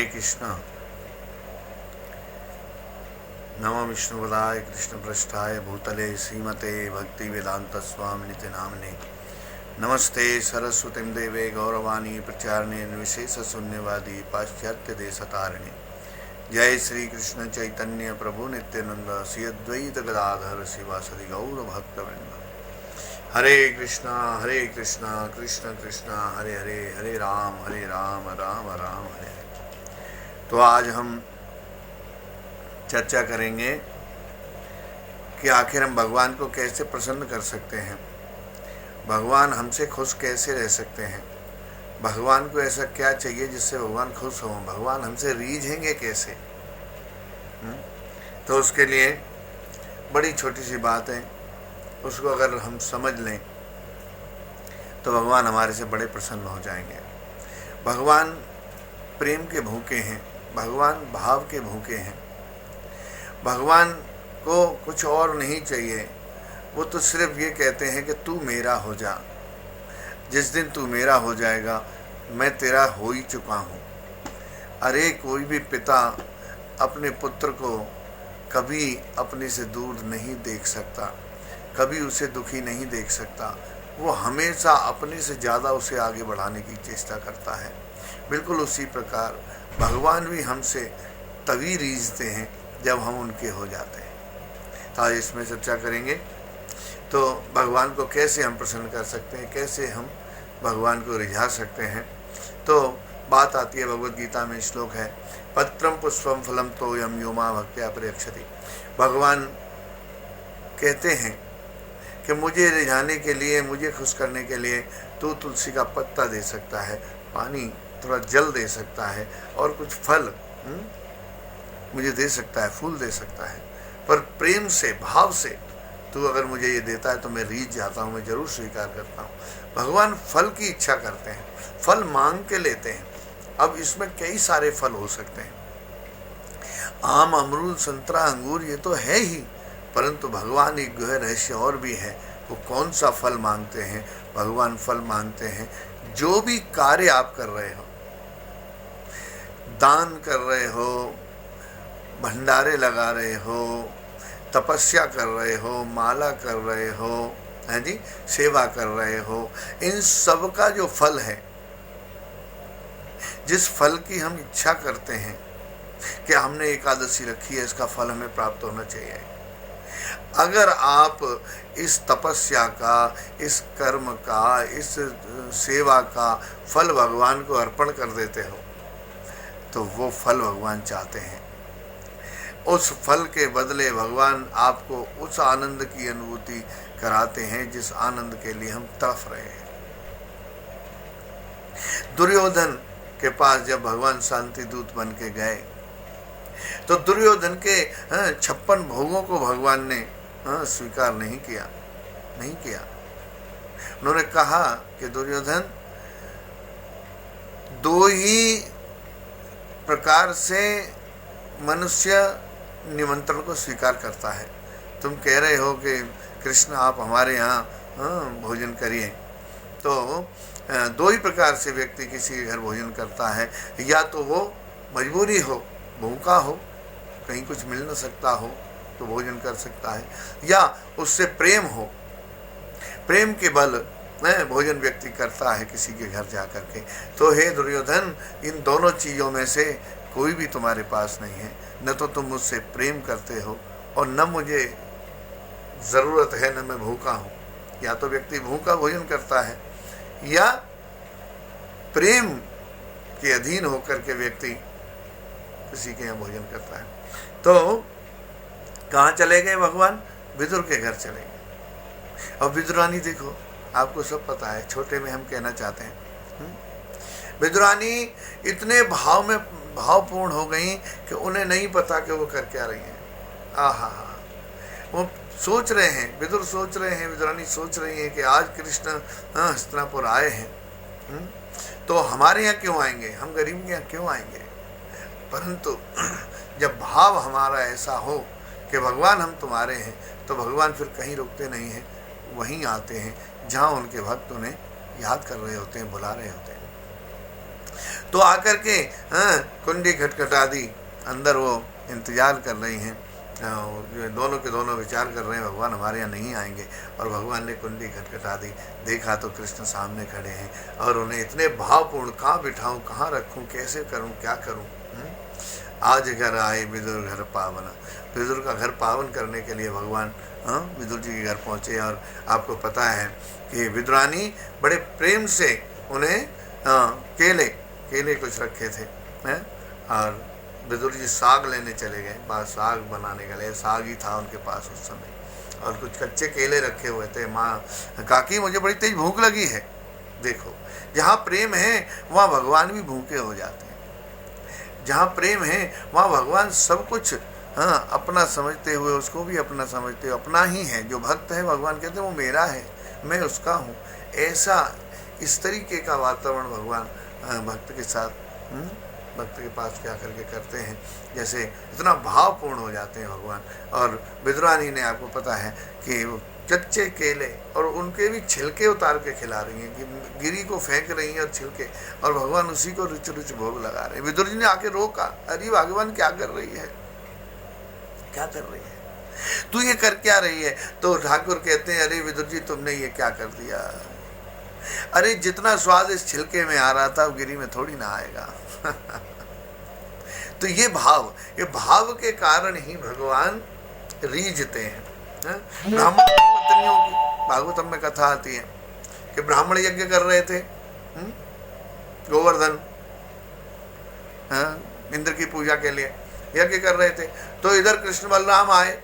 कृष्ण। नमो विष्णुपदाय कृष्णपृष्ठाय भूतले श्रीमते भक्ति वेदांत स्वामिनिति नामने। नमस्ते सरस्वतीं देवे गौरवाणी प्रचारणे निर्विशेष शून्यवादी पाश्चात्य देशतारिणे। जय श्री कृष्ण चैतन्य प्रभु नित्यानंद श्री अद्वैत गदाधर शिवासदि गौर भक्तवृंद। हरे कृष्णा कृष्ण कृष्ण हरे हरे, हरे राम राम राम हरे हरे। तो आज हम चर्चा करेंगे कि आखिर हम भगवान को कैसे प्रसन्न कर सकते हैं, भगवान हमसे खुश कैसे रह सकते हैं, भगवान को ऐसा क्या चाहिए जिससे भगवान खुश हों, भगवान हमसे रीझेंगे कैसे। तो उसके लिए बड़ी छोटी सी बात है, उसको अगर हम समझ लें तो भगवान हमारे से बड़े प्रसन्न हो जाएंगे। भगवान प्रेम के भूखे हैं, भगवान भाव के भूखे हैं। भगवान को कुछ और नहीं चाहिए, वो तो सिर्फ ये कहते हैं कि तू मेरा हो जा। जिस दिन तू मेरा हो जाएगा मैं तेरा हो ही चुका हूँ। अरे कोई भी पिता अपने पुत्र को कभी अपने से दूर नहीं देख सकता, कभी उसे दुखी नहीं देख सकता। वो हमेशा अपने से ज़्यादा उसे आगे बढ़ाने की चेष्टा करता है। बिल्कुल उसी प्रकार भगवान भी हमसे तभी रीझते हैं जब हम उनके हो जाते हैं। तो आज इसमें चर्चा करेंगे तो भगवान को कैसे हम प्रसन्न कर सकते हैं, कैसे हम भगवान को रिझा सकते हैं। तो बात आती है, भगवद गीता में श्लोक है, पत्रम पुष्पम फलम तोयम यो मां भक्त्या प्रयच्छति। भगवान कहते हैं कि मुझे रिझाने के लिए, मुझे खुश करने के लिए तू तुलसी का पत्ता दे सकता है, पानी थोड़ा जल दे सकता है और कुछ फल मुझे दे सकता है, फूल दे सकता है, पर प्रेम से भाव से तू अगर मुझे ये देता है तो मैं रीझ जाता हूँ, मैं जरूर स्वीकार करता हूँ। भगवान फल की इच्छा करते हैं, फल मांग के लेते हैं। अब इसमें कई सारे फल हो सकते हैं, आम अमरूद संतरा अंगूर ये तो है ही, परंतु भगवान एक गहन रहस्य और भी है। वो कौन सा फल मांगते हैं? भगवान फल मांगते हैं जो भी कार्य आप कर रहे हो, दान कर रहे हो, भंडारे लगा रहे हो, तपस्या कर रहे हो, माला कर रहे हो, हैं जी, सेवा कर रहे हो, इन सब का जो फल है, जिस फल की हम इच्छा करते हैं कि हमने एकादशी रखी है, इसका फल हमें प्राप्त होना चाहिए। अगर आप इस तपस्या का, इस कर्म का, इस सेवा का फल भगवान को अर्पण कर देते हो तो वो फल भगवान चाहते हैं। उस फल के बदले भगवान आपको उस आनंद की अनुभूति कराते हैं जिस आनंद के लिए हम तड़फ रहे हैं। दुर्योधन के पास जब भगवान शांति दूत बन के गए तो दुर्योधन के 56 भोगों को भगवान ने स्वीकार नहीं किया। उन्होंने कहा कि दुर्योधन, दो ही प्रकार से मनुष्य निमंत्रण को स्वीकार करता है। तुम कह रहे हो कि कृष्ण आप हमारे यहाँ भोजन करिए, तो दो ही प्रकार से व्यक्ति किसी के घर भोजन करता है, या तो वो मजबूरी हो, भूखा हो, कहीं कुछ मिल न सकता हो तो भोजन कर सकता है, या उससे प्रेम हो, प्रेम के बल भोजन व्यक्ति करता है किसी के घर जा कर के। तो हे दुर्योधन, इन दोनों चीज़ों में से कोई भी तुम्हारे पास नहीं है। न तो तुम मुझसे प्रेम करते हो और न मुझे ज़रूरत है, न मैं भूखा हूँ। या तो व्यक्ति भूखा भोजन करता है या प्रेम के अधीन होकर के व्यक्ति किसी के यहाँ भोजन करता है। तो कहाँ चले गए भगवान? विदुर के घर चले गए। और विदुरानी देखो, आपको सब पता है, छोटे में हम कहना चाहते हैं, विदुरानी इतने भावपूर्ण हो गई कि उन्हें नहीं पता कि वो कर क्या रही हैं। आहा, वो सोच रहे हैं, विदुर सोच रहे हैं, विदुरानी सोच रही हैं कि आज कृष्ण हस्तिनापुर आए हैं, तो हमारे यहाँ क्यों आएंगे, हम गरीब के यहाँ क्यों आएंगे। परंतु जब भाव हमारा ऐसा हो कि भगवान हम तुम्हारे हैं, तो भगवान फिर कहीं रुकते नहीं हैं, वहीं आते हैं जहाँ उनके भक्त उन्हें याद कर रहे होते हैं, बुला रहे होते हैं। तो आकर के कुंडी खटखटा दी, अंदर वो इंतजार कर रही हैं, दोनों के दोनों विचार कर रहे हैं भगवान हमारे यहाँ नहीं आएंगे। और भगवान ने कुंडी खटखटा दी, देखा तो कृष्ण सामने खड़े हैं और उन्हें इतने भावपूर्ण, कहाँ बिठाऊं, कहाँ रखूं, कैसे करूं, क्या करूं। आज घर आए विदुर घर पावन, विदुर का घर पावन करने के लिए भगवान विदुर जी के घर पहुँचे। और आपको पता है कि विदुरानी बड़े प्रेम से उन्हें केले कुछ रखे थे और विदुर जी साग लेने चले गए, साग बनाने के लिए, साग ही था उनके पास उस समय, और कुछ कच्चे केले रखे हुए थे। माँ काकी मुझे बड़ी तेज भूख लगी है। देखो, जहाँ प्रेम है वहाँ भगवान भी भूखे हो जाते हैं। जहाँ प्रेम है वहाँ भगवान सब कुछ अपना समझते हुए उसको भी अपना समझते हुए, अपना ही है। जो भक्त है भगवान कहते हैं वो मेरा है, मैं उसका हूँ। ऐसा इस तरीके का वातावरण भगवान भक्त के साथ भक्त के पास क्या करके करते हैं, जैसे इतना भावपूर्ण हो जाते हैं भगवान। और विदुरानी ने, आपको पता है कि कच्चे केले और उनके भी छिलके उतार के खिला रही हैं, कि गिरी को फेंक रही हैं और छिलके, और भगवान उसी को रुच रुच भोग लगा रहे हैं। विदुर जी ने आके रोका, अरे भगवान क्या कर रही है, क्या कर रही है, तू ये कर क्या रही है। तो ठाकुर कहते हैं, अरे विदुर जी तुमने ये क्या कर दिया, अरे जितना स्वाद इस छिलके में आ रहा था वो गिरी में थोड़ी ना आएगा। तो ये भाव के कारण ही भगवान रीझते हैं। ब्राह्मण पत्नियों की भागवतम में कथा आती है कि ब्राह्मण यज्ञ कर रहे थे, गोवर्धन इंद्र की पूजा के लिए यज्ञ कर रहे थे। तो इधर कृष्ण बलराम आए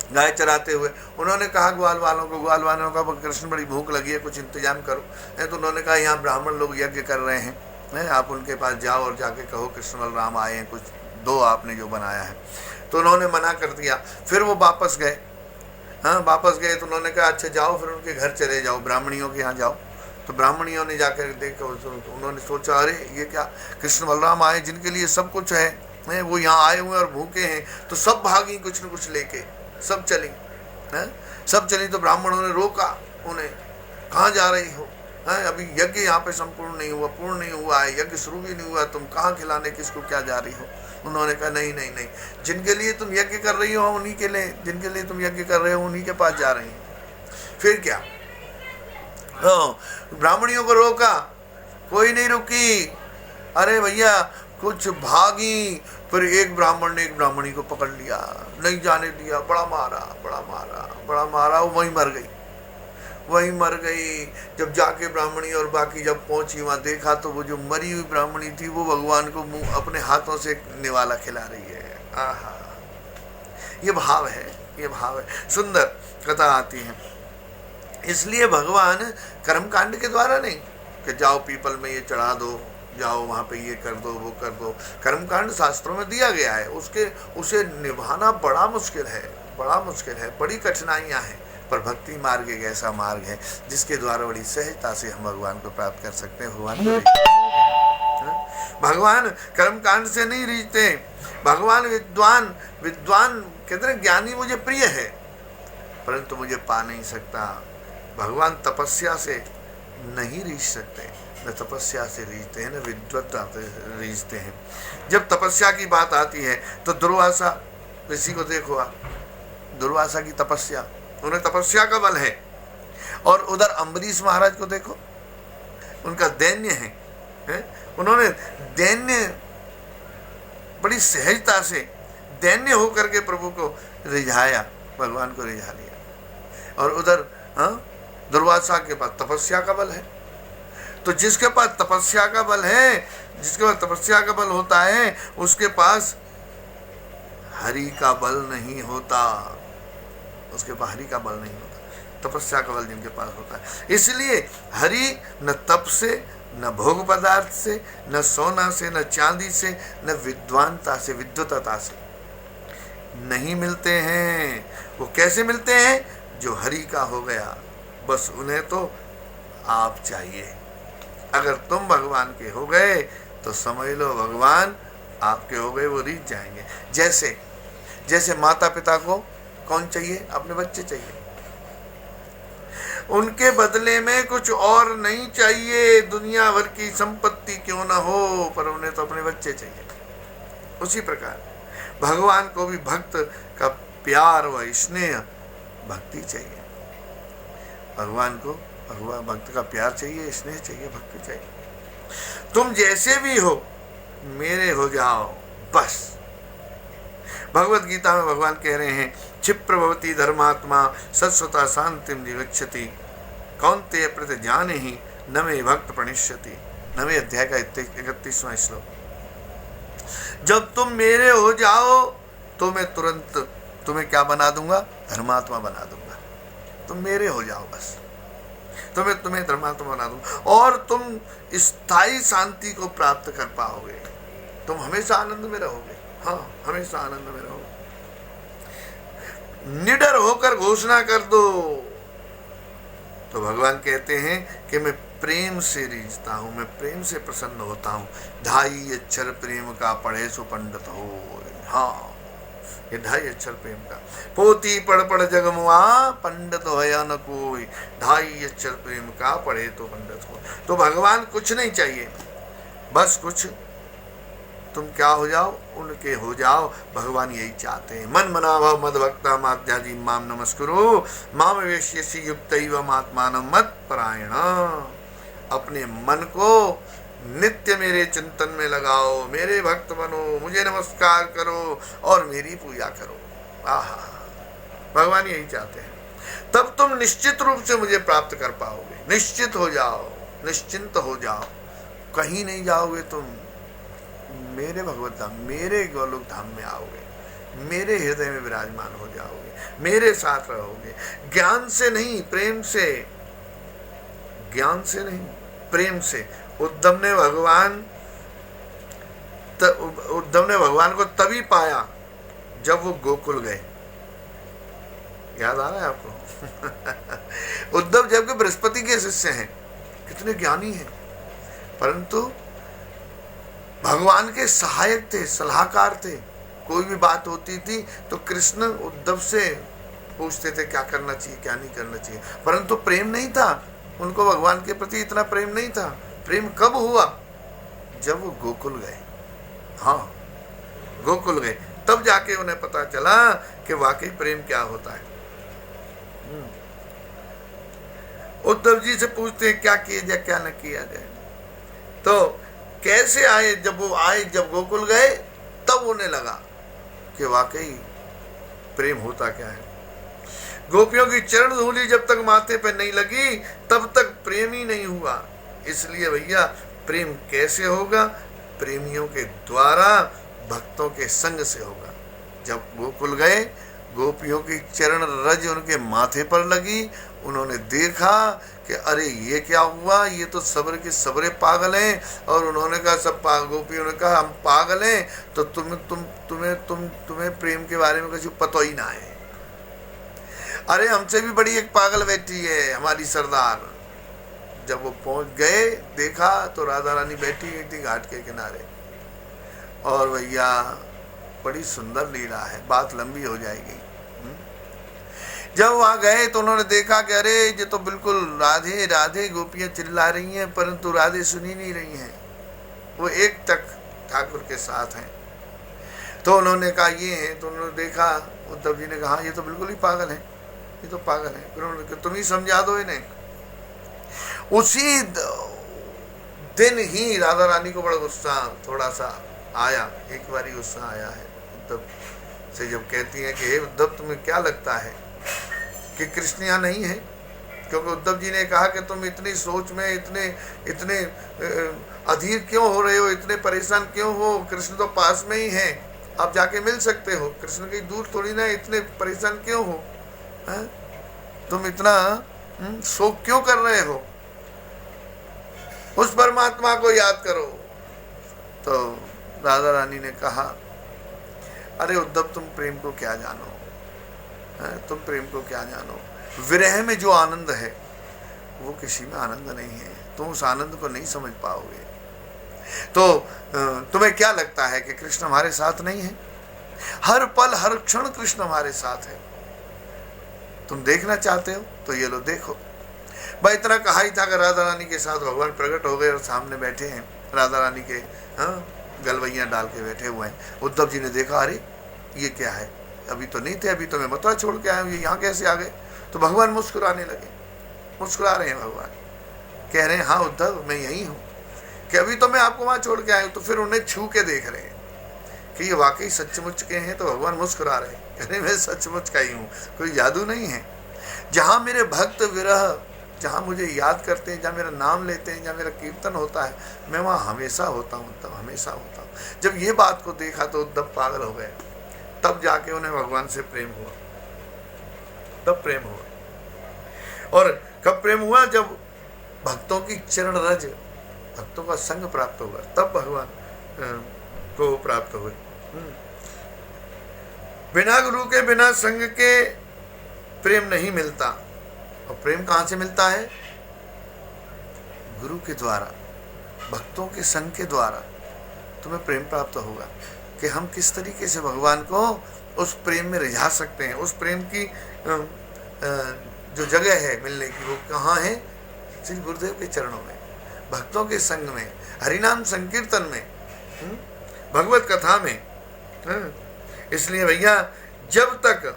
गाय चराते हुए। उन्होंने कहा ग्वाल वालों को कृष्ण बड़ी भूख लगी है, कुछ इंतजाम करो। तो उन्होंने कहा यहाँ ब्राह्मण लोग यज्ञ कर रहे हैं, आप उनके पास जाओ और जाके कहो कृष्ण बलराम आए हैं, कुछ दो आपने जो बनाया है। तो उन्होंने मना कर दिया। फिर वो वापस गए, वापस गए तो उन्होंने कहा अच्छा जाओ, फिर उनके घर चले जाओ, ब्राह्मणियों के यहाँ जाओ। तो ब्राह्मणियों ने जाकर देखा, उन्होंने सोचा अरे ये क्या, कृष्ण बलराम आए जिनके लिए सब कुछ है, वो यहाँ आए हुए और भूखे हैं। तो सब भागी कुछ न कुछ लेके, सब चली सब चली। तो ब्राह्मणों ने रोका उन्हें, कहाँ जा रही हो, अभी यज्ञ यहाँ पे संपूर्ण नहीं हुआ, पूर्ण नहीं हुआ है, यज्ञ शुरू भी नहीं हुआ, तुम कहाँ खिलाने किसको क्या जा रही हो। उन्होंने कहा नहीं नहीं नहीं, जिनके लिए तुम यज्ञ कर रही हो उन्हीं के लिए, जिनके लिए तुम यज्ञ कर रहे हो उन्हीं के पास जा रही हो। फिर क्या, ब्राह्मणियों को रोका, कोई नहीं रुकी। अरे भैया कुछ भागी, फिर एक ब्राह्मण ने एक ब्राह्मणी को पकड़ लिया, नहीं जाने दिया, बड़ा मारा, वो वहीं मर गई। जब जाके ब्राह्मणी और बाकी जब पहुंची वहां देखा तो वो जो मरी हुई ब्राह्मणी थी वो भगवान को मुंह अपने हाथों से निवाला खिला रही है। आहा, ये भाव है, सुंदर कथा आती है। इसलिए भगवान कर्मकांड के द्वारा नहीं कि जाओ पीपल में ये चढ़ा दो, जाओ वहाँ पे ये कर दो, वो कर दो। कर्मकांड शास्त्रों में दिया गया है, उसे निभाना बड़ा मुश्किल है, बड़ी कठिनाइयाँ हैं। पर भक्ति मार्ग एक ऐसा मार्ग है जिसके द्वारा बड़ी सहजता से हम भगवान को प्राप्त कर सकते हैं। भगवान कर्मकांड से नहीं रीझते। भगवान विद्वान कहते हैं ज्ञानी मुझे प्रिय है परंतु मुझे पा नहीं सकता। भगवान तपस्या से नहीं रीझ सकते, न तपस्या से रीझते हैं, न विद्वत्ता से रीझते हैं। जब तपस्या की बात आती है तो दुर्वासा ऋषि को देखो आप, दुर्वासा की तपस्या, उन्हें तपस्या का बल है। और उधर अम्बरीश महाराज को देखो, उनका दैन्य है, उन्होंने दैन्य बड़ी सहजता से दैन्य होकर के प्रभु को रिझाया, भगवान को रिझा लिया। और उधर दुर्वासा के पास तपस्या का बल है। तो जिसके पास तपस्या का बल है, जिसके पास तपस्या का बल होता है, उसके पास हरि का बल नहीं होता, उसके पास हरि का बल नहीं होता। तपस्या का बल जिनके पास होता है। इसलिए हरि न तप से, न भोग पदार्थ से, न सोना से, न चांदी से, न विद्वानता से, विद्वतता से नहीं मिलते हैं। वो कैसे मिलते हैं? जो हरि का हो गया, बस उन्हें तो आप चाहिए। अगर तुम भगवान के हो गए तो समझ लो भगवान आपके हो गए, वो रीझ जाएंगे। जैसे माता पिता को कौन चाहिए? अपने बच्चे चाहिए। उनके बदले में कुछ और नहीं चाहिए, दुनिया भर की संपत्ति क्यों ना हो, पर उन्हें तो अपने बच्चे चाहिए। उसी प्रकार भगवान को भी भक्त का प्यार व स्नेह, भक्ति चाहिए। भगवान को भक्त का प्यार चाहिए, स्नेह चाहिए, भक्ति चाहिए। तुम जैसे भी हो मेरे हो जाओ बस। भगवत गीता में भगवान कह रहे हैं, क्षिप्र भवति धर्मात्मा सत्स्वता शांतिम निगच्छति कौन्तेय प्रति ज्ञान ही न मे भक्त प्रणिष्यति। 9वें अध्याय का 31वां श्लोक। जब तुम मेरे हो जाओ तो मैं तुरंत तुम्हें क्या बना दूंगा? धर्मात्मा बना दूंगा। तुम मेरे हो जाओ बस, तो मैं तुम्हें धर्मात्मा बना दूंगा और तुम स्थायी शांति को प्राप्त कर पाओगे। तुम हमेशा आनंद में रहोगे। हाँ, हमेशा आनंद में रहोगे। निडर होकर घोषणा कर दो। तो भगवान कहते हैं कि मैं प्रेम से रीझता हूं, मैं प्रेम से प्रसन्न होता हूं। 2.5 अक्षर प्रेम का पढ़े सो पंडित हो। हाँ, ये 2.5 अक्षर प्रेम का। पोती पढ़ पढ़ जगमुआ पंडित होया न कोई, 2.5 अक्षर प्रेम का पढ़े तो पंडित हो। तो भगवान कुछ नहीं चाहिए, बस कुछ तुम क्या हो जाओ? उनके हो जाओ। भगवान यही चाहते हैं। मन मना भव मद भक्ता माध्याजी माम नमस्कुरु माम वेश्यसि युक्तैव मात्मानं मत परायण। अपने मन को नित्य मेरे चिंतन में लगाओ, मेरे भक्त बनो, मुझे नमस्कार करो और मेरी पूजा करो। आहा, भगवान यही चाहते हैं। तब तुम निश्चित रूप से मुझे प्राप्त कर पाओगे। निश्चित हो जाओ, निश्चिंत हो जाओ, कहीं नहीं जाओगे तुम। मेरे भगवत धाम, मेरे गोलोक धाम में आओगे, मेरे हृदय में विराजमान हो जाओगे, मेरे साथ रहोगे। ज्ञान से नहीं, प्रेम से। ज्ञान से नहीं, प्रेम से। उद्धव ने भगवान को तभी पाया जब वो गोकुल गए। याद आ रहा है आपको? उद्धव जबकि बृहस्पति के शिष्य हैं, कितने ज्ञानी हैं, परंतु भगवान के सहायक थे, सलाहकार थे। कोई भी बात होती थी तो कृष्ण उद्धव से पूछते थे क्या करना चाहिए, क्या नहीं करना चाहिए, परंतु प्रेम नहीं था उनको। भगवान के प्रति इतना प्रेम नहीं था। प्रेम कब हुआ? जब वो गोकुल गए। हाँ, गोकुल गए, तब जाके उन्हें पता चला कि वाकई प्रेम क्या होता है। उद्धव जी से पूछते हैं क्या किया जाए, क्या न किया जाए। तो कैसे आए? जब वो आए, जब गोकुल गए, तब उन्हें लगा कि वाकई प्रेम होता क्या है। गोपियों की चरण धूली जब तक माथे पे नहीं लगी तब तक प्रेम ही नहीं हुआ। इसलिए भैया, प्रेम कैसे होगा? प्रेमियों के द्वारा, भक्तों के संग से होगा। जब गोकुल गए, गोपियों की चरण रज उनके माथे पर लगी, उन्होंने देखा कि अरे ये क्या हुआ, ये तो सब्र के सबरे पागल हैं। और उन्होंने कहा, सब गोपियों ने कहा हम पागल हैं, तो तुम्हें प्रेम के बारे में कुछ पता ही ना है। अरे हमसे भी बड़ी एक पागल बैठी है, हमारी सरदार। जब वो पहुंच गए, देखा तो राधा रानी बैठी हुई थी घाट के किनारे। और भैया बड़ी सुंदर लीला है, बात लंबी हो जाएगी। जब वहां गए तो उन्होंने देखा कि अरे ये तो बिल्कुल राधे राधे गोपियां चिल्ला रही हैं, परंतु राधे सुनी नहीं रही हैं। वो एक टक ठाकुर के साथ हैं। तो उन्होंने कहा ये हैं। तो उन्होंने देखा, उद्धव जी ने कहा ये तो बिल्कुल ही पागल है, ये तो पागल है। फिर उन्होंने कहा तुम ही समझा दो इन्हें। उसी दिन ही राधा रानी को बड़ा गुस्सा थोड़ा सा आया, एक बारी गुस्सा आया है उद्धव से। जब कहती है कि हे उद्धव, तुम्हें क्या लगता है कि कृष्ण यहाँ नहीं है? क्योंकि उद्धव जी ने कहा कि तुम इतनी सोच में इतने अधीर क्यों हो रहे हो, इतने परेशान क्यों हो? कृष्ण तो पास में ही है, आप जाके मिल सकते हो। कृष्ण कहीं दूर थोड़ी ना, इतने परेशान क्यों हो? तुम इतना शोक क्यों कर रहे हो? उस परमात्मा को याद करो। तो राधा रानी ने कहा, अरे उद्धव, तुम प्रेम को क्या जानो, तुम प्रेम को क्या जानो। विरह में जो आनंद है वो किसी में आनंद नहीं है, तुम उस आनंद को नहीं समझ पाओगे। तो तुम्हें क्या लगता है कि कृष्ण हमारे साथ नहीं है? हर पल हर क्षण कृष्ण हमारे साथ है। तुम देखना चाहते हो तो ये लो देखो, भाई इतना कहा ही था कि राधा रानी के साथ भगवान प्रकट हो गए और सामने बैठे हैं, राधा रानी के गलवैयाँ डाल के बैठे हुए हैं। उद्धव जी ने देखा, अरे ये क्या है, अभी तो नहीं थे, अभी तो मैं मथुरा छोड़ के आया हूँ, ये यहाँ कैसे आ गए। तो भगवान मुस्कुराने लगे, मुस्कुरा रहे हैं भगवान, कह रहे हैं हाँ उद्धव मैं यही हूँ, कि अभी तो मैं आपको वहाँ छोड़ के आया हूँ। तो फिर उन्हें छू के देख रहे हैं कि ये वाकई सचमुच के हैं। तो भगवान मुस्कुरा रहे हैं, कह रहे मैं सचमुच का ही हूँ, कोई जादू नहीं है। जहाँ मेरे भक्त विरह, जहाँ मुझे याद करते हैं, जहाँ मेरा नाम लेते हैं, जहाँ मेरा कीर्तन होता है, मैं वहाँ हमेशा होता हूँ, तब हमेशा होता हूँ। जब ये बात को देखा तो उद्धव पागल हो गए। तब जाके उन्हें भगवान से प्रेम हुआ, तब प्रेम हुआ। और कब प्रेम हुआ, जब भक्तों की चरण रज, भक्तों का संग प्राप्त हुआ, तब भगवान को प्राप्त हुए। बिना गुरु के, बिना संग के प्रेम नहीं मिलता। और प्रेम कहाँ से मिलता है? गुरु के द्वारा, भक्तों के संग के द्वारा तुम्हें प्रेम प्राप्त होगा कि हम किस तरीके से भगवान को उस प्रेम में रिझा सकते हैं। उस प्रेम की जो जगह है मिलने की, वो कहाँ है? श्री गुरुदेव के चरणों में, भक्तों के संग में, हरिनाम संकीर्तन में, भगवत कथा में। इसलिए भैया जब तक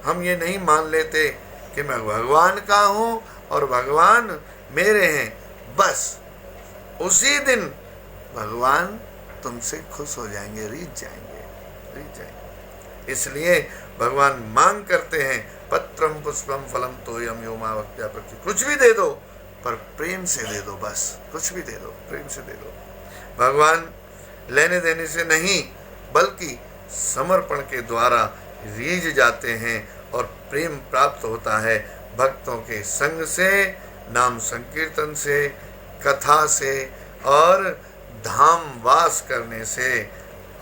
हम ये नहीं मान लेते कि मैं भगवान का हूँ और भगवान मेरे हैं, बस उसी दिन भगवान तुमसे खुश हो जाएंगे, रीझ जाएंगे। इसलिए भगवान मांग करते हैं, पत्रम पुष्पम फलम तोयम यो मां भक्त्या प्रति, कुछ भी दे दो पर प्रेम से दे दो, बस कुछ भी दे दो, प्रेम से दे दो। भगवान लेने देने से नहीं बल्कि समर्पण के द्वारा रीझ जाते हैं और प्रेम प्राप्त होता है भक्तों के संग से, नाम संकीर्तन से, कथा से और धाम वास करने से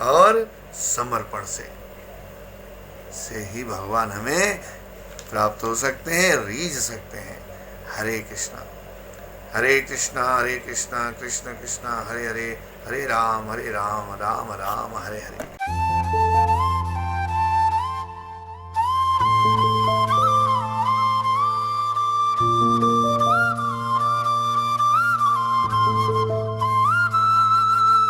और समर्पण से ही भगवान हमें प्राप्त हो सकते हैं, रीझ सकते हैं। हरे कृष्णा हरे कृष्णा हरे कृष्णा कृष्ण कृष्णा हरे हरे, हरे राम राम राम हरे हरे।